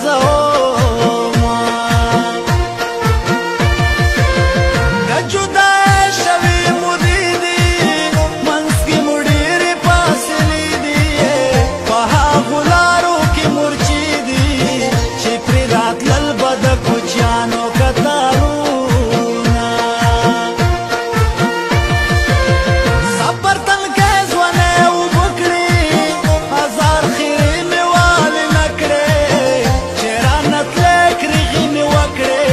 نازوما د جدای شوی مودې دي منځ کې مو ډېرې فاصلې دي په هغو لارو کې مورچې دي چې پرې راتلل به د کوچیانو کتارونه صبر تنکۍ ځوانۍ اوبه کړې هزار خیرې مې والې نه کړې چې رانه تلې کرغې مې وکړې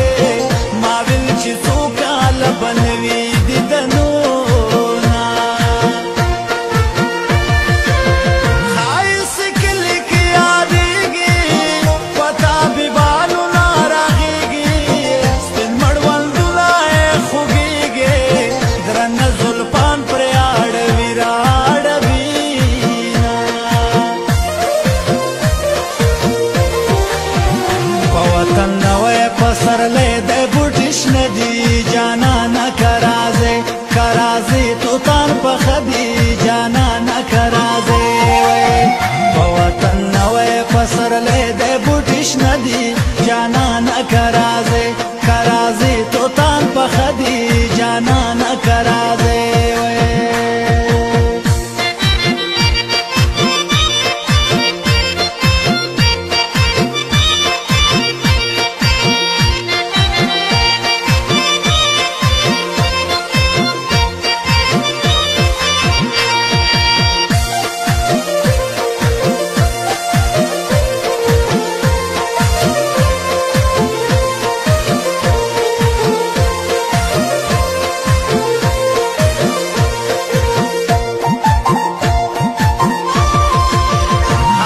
ما ویل چې څو کاله به نه وي دیدنونه ښایست کلي کې یادېږي په طبیبانو نه راغېږي سپین مړوندونه یې خوږېږي درنه زلفان پرې اړوي راړوينه په وطن نوی پسرلی دی بوټي شنه دي جانانه که راځې که راځې توتان پخه دي جانانه که راځې په وطن نوی پسرلی دی بوټي شنه دي جانانه که راځې که راځې توتان پخه دي جانانه که راځې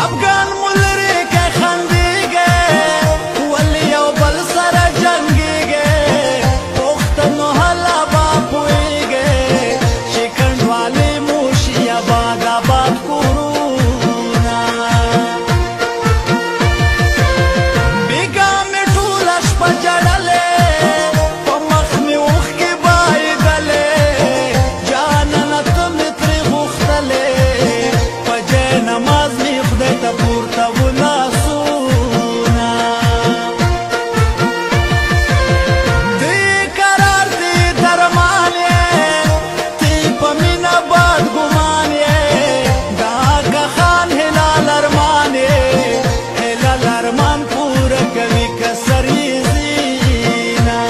افغان ملري کې خندېږي ولې یو بل سره جنګېږي پښتنو هله به پوهېږي چې کنډوالې مو شي اباد آباد کورونه بېګا مې ټوله شپه ژړلې په مخ مې اوښکې بهېدلې جانانه ته مې ترې غوښتلې په جای نماز مې خدای ته پورته و لاسونه ته یې قرار ته یې درمان یې ته یې په مینه بد ګمان یې د آقا خان هلال ارمان یې هلال ارمان پوره کوي که سر یې زینه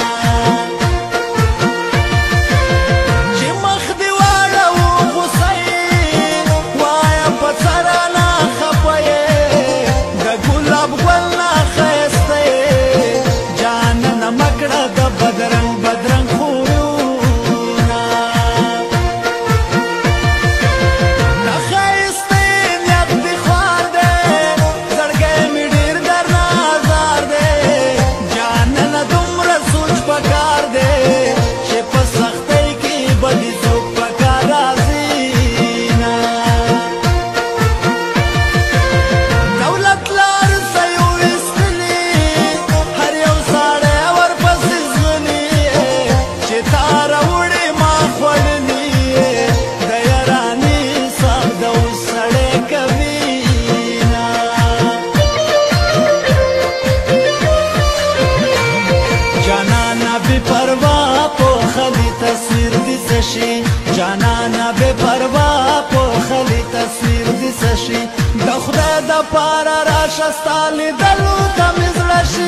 چې مخ دې واړوو غوسه یې وایه په څه رانه خفه یې د ګلاب ګل نه ښایسته یې جانانه مه کړه د بدرنګ بدرنګ خویونه د ښایستې نیت دې خوار دی زړګی مې ډېر درنه ازار دی جانانه دومره سوچ پکار دی چې په سختۍ کې به دې څوک په کار راځي نه دولت لار سیو ایستلي هر یو ساړی ورپسې ځغلي چې تا راوړې ما خوړلي د یارانې ساه د اوس سړی کوي نه جانانه بې پروا پوښلي تصویر دې څه شي جانانه بې پروا پوښلي تصویر دې څه شي د خدای دپاره راشه ستا لیدلو ته مې زړه شي